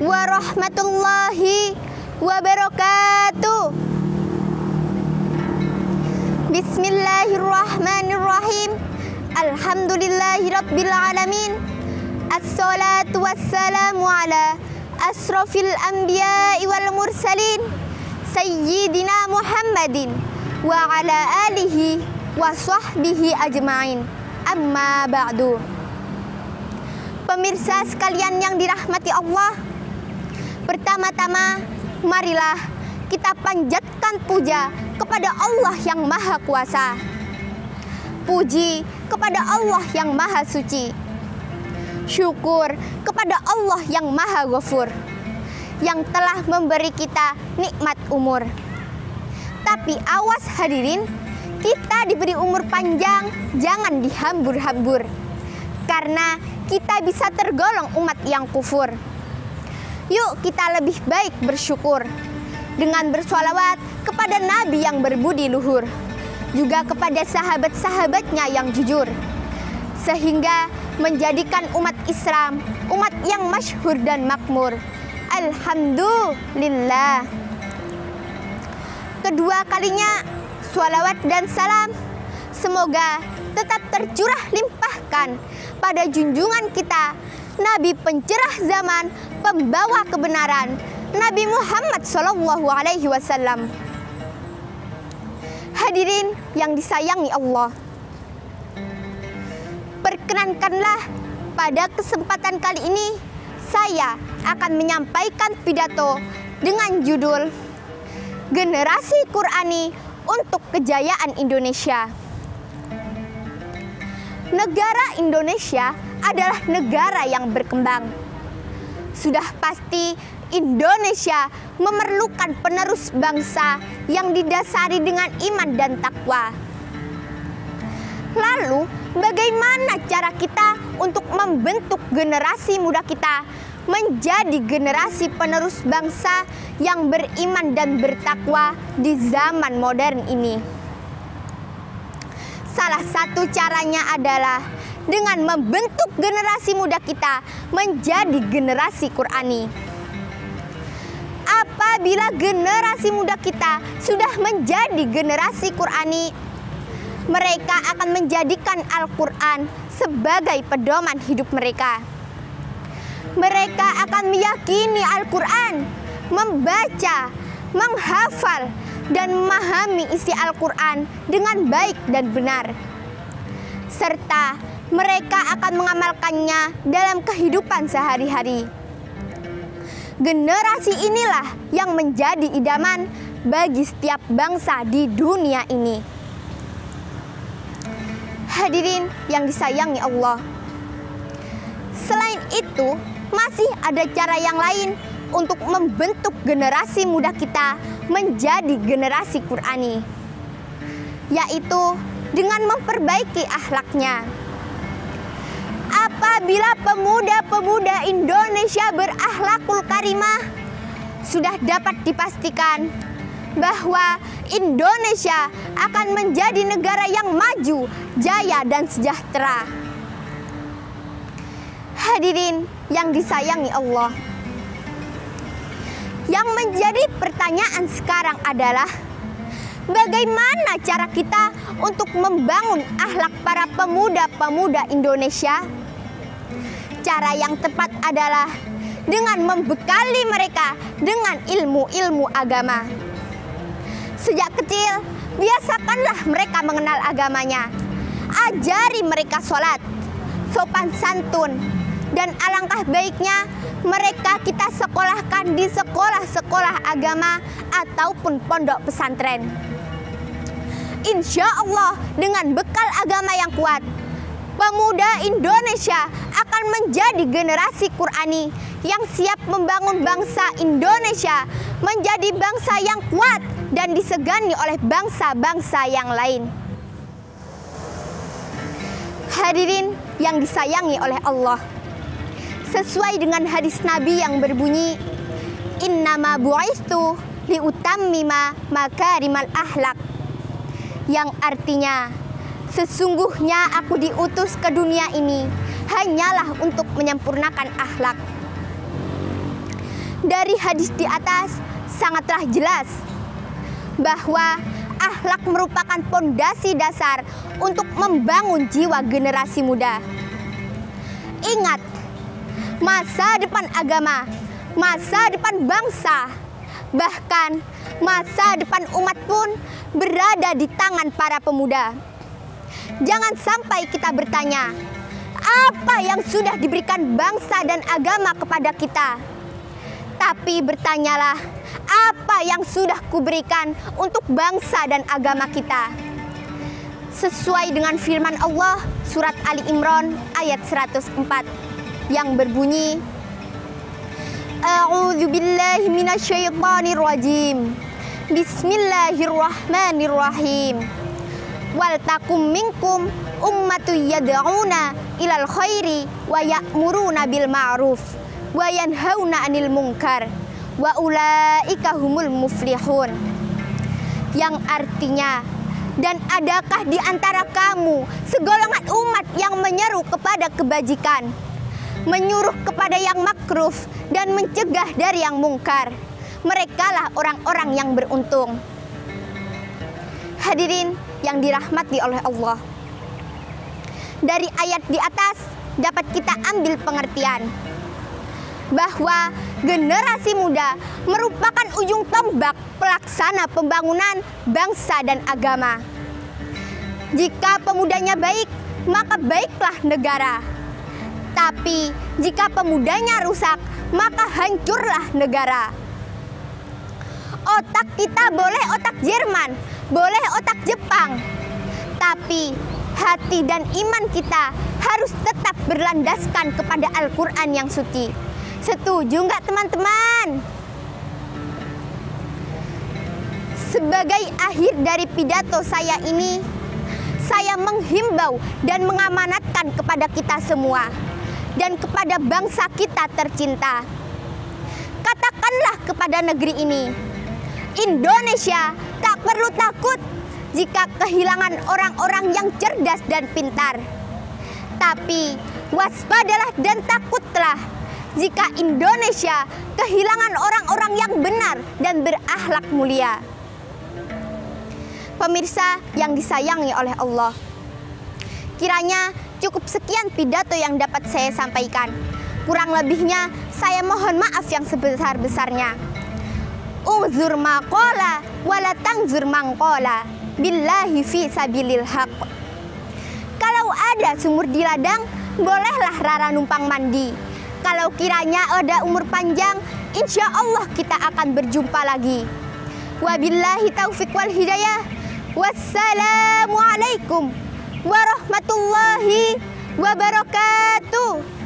warahmatullahi wabarakatuh. Bismillahirrahmanirrahim. Alhamdulillahirabbil alamin. Assalatu wassalamu ala asrofil anbiya'i wal mursalin Sayyidina Muhammadin wa ala alihi wa sahbihi ajma'in. Amma ba'du. Pemirsa sekalian yang dirahmati Allah, pertama-tama marilah kita panjatkan puja kepada Allah yang Maha Kuasa. Puji kepada Allah yang Maha Suci. Syukur kepada Allah yang Maha Ghafur, yang telah memberi kita nikmat umur. Tapi awas hadirin, kita diberi umur panjang, jangan dihambur-hambur, karena kita bisa tergolong umat yang kufur. Yuk kita lebih baik bersyukur dengan bersolawat kepada Nabi yang berbudi luhur, juga kepada sahabat-sahabatnya yang jujur, sehingga menjadikan umat Islam umat yang masyhur dan makmur. Alhamdulillah. Kedua kalinya sholawat dan salam semoga tetap tercurah limpahkan pada junjungan kita, Nabi pencerah zaman, pembawa kebenaran, Nabi Muhammad SAW. Hadirin yang disayangi Allah, perkenankanlah pada kesempatan kali ini saya akan menyampaikan pidato dengan judul Generasi Qur'ani untuk Kejayaan Indonesia. Negara Indonesia adalah negara yang berkembang. Sudah pasti Indonesia memerlukan penerus bangsa yang didasari dengan iman dan takwa. Lalu, bagaimana cara kita untuk membentuk generasi muda kita menjadi generasi penerus bangsa yang beriman dan bertakwa di zaman modern ini? Salah satu caranya adalah dengan membentuk generasi muda kita menjadi generasi Qur'ani. Apabila generasi muda kita sudah menjadi generasi Qur'ani, mereka akan menjadikan Al-Quran sebagai pedoman hidup mereka. Mereka akan meyakini Al-Quran, membaca, menghafal, dan memahami isi Al-Quran dengan baik dan benar, serta mereka akan mengamalkannya dalam kehidupan sehari-hari. Generasi inilah yang menjadi idaman bagi setiap bangsa di dunia ini. Hadirin yang disayangi Allah, selain itu masih ada cara yang lain untuk membentuk generasi muda kita menjadi generasi Qur'ani, yaitu dengan memperbaiki akhlaknya. Apabila pemuda-pemuda Indonesia berakhlakul karimah, sudah dapat dipastikan bahwa Indonesia akan menjadi negara yang maju, jaya, dan sejahtera. Hadirin yang disayangi Allah, yang menjadi pertanyaan sekarang adalah bagaimana cara kita untuk membangun akhlak para pemuda-pemuda Indonesia? Cara yang tepat adalah dengan membekali mereka dengan ilmu-ilmu agama. Sejak kecil, biasakanlah mereka mengenal agamanya. Ajari mereka sholat, sopan santun, dan alangkah baiknya mereka kita sekolahkan di sekolah-sekolah agama ataupun pondok pesantren. Insya Allah dengan bekal agama yang kuat, pemuda Indonesia akan menjadi generasi Qur'ani yang siap membangun bangsa Indonesia menjadi bangsa yang kuat dan disegani oleh bangsa-bangsa yang lain. Hadirin yang disayangi oleh Allah, sesuai dengan hadis Nabi yang berbunyi, innama bu'istu liutammima makarimal akhlak, yang artinya sesungguhnya aku diutus ke dunia ini hanyalah untuk menyempurnakan akhlak. Dari hadis di atas sangatlah jelas bahwa akhlak merupakan pondasi dasar untuk membangun jiwa generasi muda. Ingat, masa depan agama, masa depan bangsa, bahkan masa depan umat pun berada di tangan para pemuda. Jangan sampai kita bertanya, apa yang sudah diberikan bangsa dan agama kepada kita? Tapi bertanyalah, apa yang sudah kuberikan untuk bangsa dan agama kita? Sesuai dengan firman Allah surat Ali Imran ayat 104 yang berbunyi, A'udzu billahi minasyaitonir rajim. Bismillahirrahmanirrahim. Wal takum minkum ummatu yad'una ilal khairi wa ya'muruna bil ma'ruf wa yanhauna 'anil munkar wa ulaika humul muflihun. Yang artinya, dan adakah di antara kamu segolongan umat yang menyeru kepada kebajikan, menyuruh kepada yang makruh dan mencegah dari yang mungkar? Merekalah orang-orang yang beruntung. Hadirin yang dirahmati oleh Allah, dari ayat di atas dapat kita ambil pengertian bahwa generasi muda merupakan ujung tombak pelaksana pembangunan bangsa dan agama. Jika pemudanya baik, maka baiklah negara. Tapi jika pemudanya rusak, maka hancurlah negara. Otak kita boleh otak Jerman, boleh otak Jepang, tapi hati dan iman kita harus tetap berlandaskan kepada Al-Quran yang suci. Setuju nggak teman-teman? Sebagai akhir dari pidato saya ini, saya menghimbau dan mengamanatkan kepada kita semua dan kepada bangsa kita tercinta. Katakanlah kepada negeri ini, Indonesia tak perlu takut jika kehilangan orang-orang yang cerdas dan pintar. Tapi waspadalah dan takutlah jika Indonesia kehilangan orang-orang yang benar dan berakhlak mulia. Pemirsa yang disayangi oleh Allah, kiranya cukup sekian pidato yang dapat saya sampaikan. Kurang lebihnya saya mohon maaf yang sebesar-besarnya. Unzur maqala wala tangzur mangqala billahi fi sabilil haq. Kalau ada sumur di ladang, bolehlah Rara numpang mandi. Kalau kiranya ada umur panjang, insya Allah kita akan berjumpa lagi. Wabillahi taufiq wal hidayah. Wassalamualaikum warahmatullahi wabarakatuh.